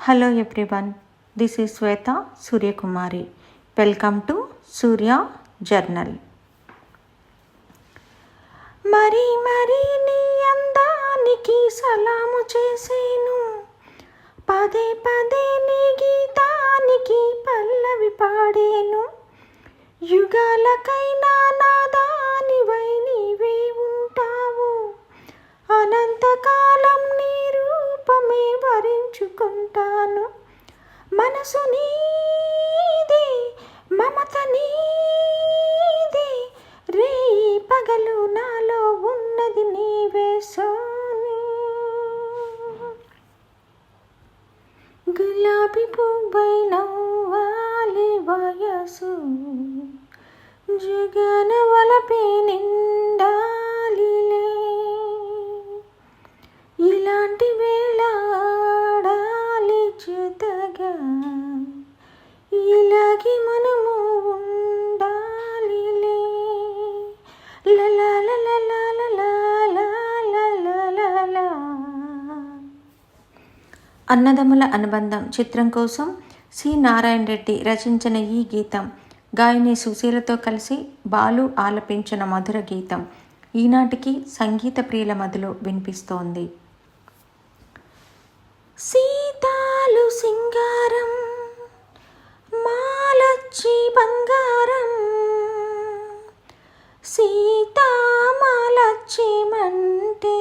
Hello everyone, this is Sweta Suryakumari. Welcome to Surya Journal. మరి మరి నీ అందానికి సలాము చేసేను, పదే పదే నీ గీతానికి పల్లవి పాడేను. యుగాలకైనా నాదానివై నీవే ఉంటావు, అనంతకాలం నీ రూపమే వరించుకుంటాను. మనసు నీదే, మమత నీదే, రేయి పగలు నాలో ఉన్నది నీవే సోని. గులాబీ పువ్వై నవ్వాలి వయసు, జగన వలపే నిండాలిలే. ఇలాంటి వేళ ఆడాలి జతగా, ఇలాగే మనము ఉండాలిలే. లలా లలా లలా లలా లలా. అన్నదమ్ముల అనుబంధం చిత్రం కోసం సి నారాయణ రెడ్డి రచించిన ఈ గీతం గాయని సుశీలతో కలిసి బాలు ఆలపించిన మధుర గీతం ఈనాటికి సంగీత ప్రియుల మధ్యలో వినిపిస్తోంది. సీతాలు సింగారం, మాలచ్చి బంగారం, సీతామాలచ్చి మంటే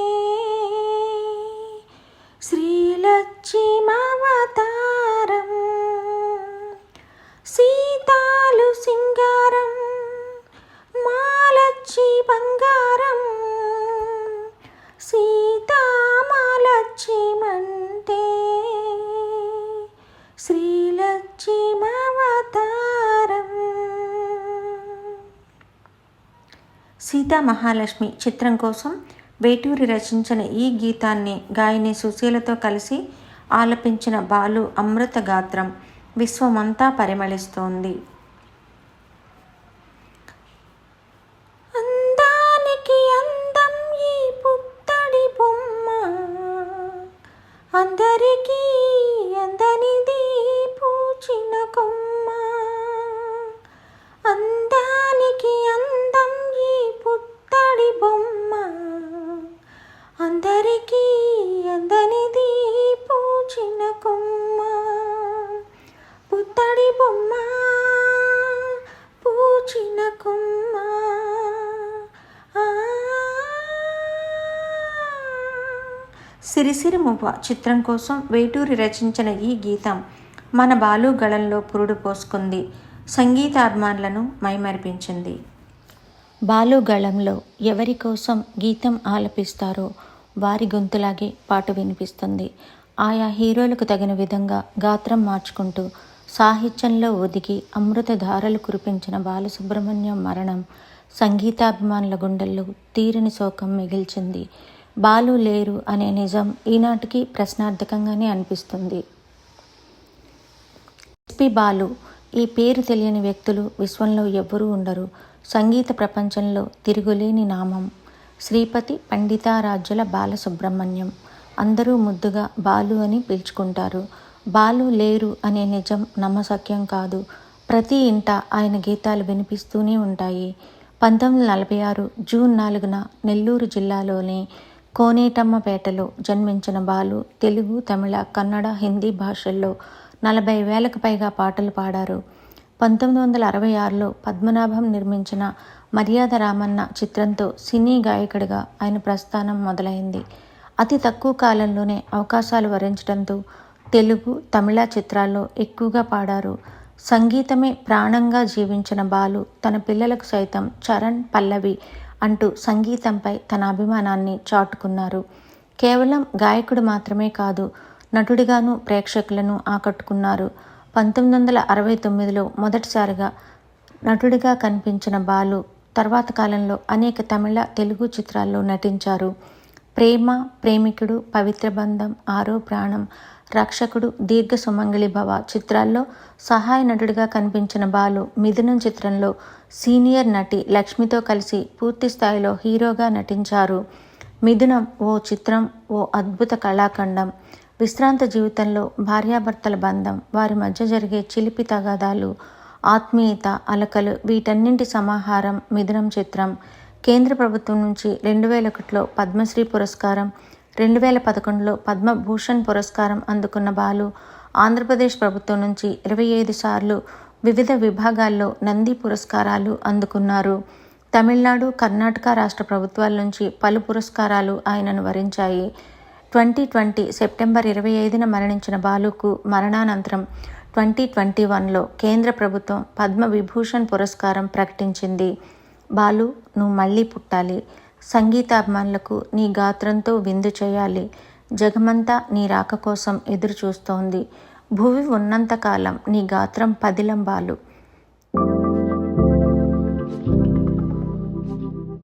శ్రీలచ్చి మవతారం. సీతాలు సింగారం, మాలచ్చి బంగారం, సీతామాలచ్చి మంటే శ్రీలచ్చి మవతారం. సీతా మహాలక్ష్మి చిత్రం కోసం వేటూరి రచించిన ఈ గీతాన్ని గాయని సుశీలతో కలిసి ఆలపించిన బాలు అమృత గాత్రం విశ్వమంతా పరిమళిస్తోంది. అందానికి అందం ఈ పుత్తడి బొమ్మ, అందరికీ అందనిది పూచిన కొమ్మ. అందానికి అందం ఈ పుత్తడి బొమ్మ, అందరికీ అందనిది పూచిన కొమ్మ. పుత్తడి బొమ్మ, పూచిన కొమ్మ. సిరిసిరి మువ్వ చిత్రం కోసం వేటూరి రచించిన ఈ గీతం మన బాలు గళంలో పురుడు పోసుకుంది, సంగీతాభిమానులను మైమరిపించింది. బాలు గళంలో ఎవరి కోసం గీతం ఆలపిస్తారో వారి గొంతులాగే పాట వినిపిస్తుంది. ఆయా హీరోలకు తగిన విధంగా గాత్రం మార్చుకుంటూ సాహిత్యంలో ఒదిగి అమృత ధారలు కురిపించిన బాలసుబ్రహ్మణ్యం మరణం సంగీతాభిమానుల గుండెల్లో తీరని శోకం మిగిల్చింది. బాలు లేరు అనే నిజం ఈనాటికి ప్రశ్నార్థకంగానే అనిపిస్తుంది. ఎస్పి బాలు ఈ పేరు తెలియని వ్యక్తులు విశ్వంలో ఎవ్వరూ ఉండరు. సంగీత ప్రపంచంలో తిరుగులేని నామం శ్రీపతి పండితారాజ్యుల బాలసుబ్రహ్మణ్యం. అందరూ ముద్దుగా బాలు అని పిలుచుకుంటారు. బాలు లేరు అనే నిజం నమ్మశక్యం కాదు. ప్రతి ఇంట ఆయన గీతాలు వినిపిస్తూనే ఉంటాయి. 1946 జూన్ 4న నెల్లూరు జిల్లాలోని కోనేటమ్మపేటలో జన్మించిన బాలు తెలుగు, తమిళ, కన్నడ, హిందీ భాషల్లో 40,000కు పైగా పాటలు పాడారు. 1966లో పద్మనాభం నిర్మించిన మర్యాద రామన్న చిత్రంతో సినీ గాయకుడిగా ఆయన ప్రస్థానం మొదలైంది. అతి తక్కువ కాలంలోనే అవకాశాలు వరించడంతో తెలుగు, తమిళ చిత్రాల్లో ఎక్కువగా పాడారు. సంగీతమే ప్రాణంగా జీవించిన బాలు తన పిల్లలకు సైతం చరణ్, పల్లవి అంటూ సంగీతంపై తన అభిమానాన్ని చాటుకున్నారు. కేవలం గాయకుడు మాత్రమే కాదు, నటుడిగాను ప్రేక్షకులను ఆకట్టుకున్నారు. 1969లో మొదటిసారిగా నటుడిగా కనిపించిన బాలు తర్వాత కాలంలో అనేక తమిళ, తెలుగు చిత్రాల్లో నటించారు. ప్రేమ, ప్రేమికుడు, పవిత్ర బంధం, ఆరో ప్రాణం, రక్షకుడు, దీర్ఘ సుమంగళి భవ చిత్రాల్లో సహాయ నటుడిగా కనిపించిన బాలు మిథునం చిత్రంలో సీనియర్ నటి లక్ష్మితో కలిసి పూర్తి స్థాయిలో హీరోగా నటించారు. మిథునం ఓ చిత్రం, ఓ అద్భుత కళాఖండం. విశ్రాంత జీవితంలో భార్యాభర్తల బంధం, వారి మధ్య జరిగే చిలిపి తగాదాలు, ఆత్మీయత, అలకలు వీటన్నింటి సమాహారం మిథునం చిత్రం. కేంద్ర ప్రభుత్వం నుంచి 2001లో పద్మశ్రీ పురస్కారం, 2011లో పద్మభూషణ్ పురస్కారం అందుకున్న బాలు ఆంధ్రప్రదేశ్ ప్రభుత్వం నుంచి 25 సార్లు వివిధ విభాగాల్లో నంది పురస్కారాలు అందుకున్నారు. తమిళనాడు, కర్ణాటక రాష్ట్ర ప్రభుత్వాల నుంచి పలు పురస్కారాలు ఆయనను వరించాయి. 2020 సెప్టెంబర్ 25న మరణించిన బాలుకు మరణానంతరం 2021లో కేంద్ర ప్రభుత్వం పద్మవిభూషణ్ పురస్కారం ప్రకటించింది. బాలు, నువ్వు మళ్ళీ పుట్టాలి. సంగీతాభిమానులకు నీ గాత్రంతో విందు చేయాలి. జగమంతా నీ రాక కోసం ఎదురు చూస్తోంది. భువి ఉన్నంతకాలం నీ గాత్రం పదిలం బాలు.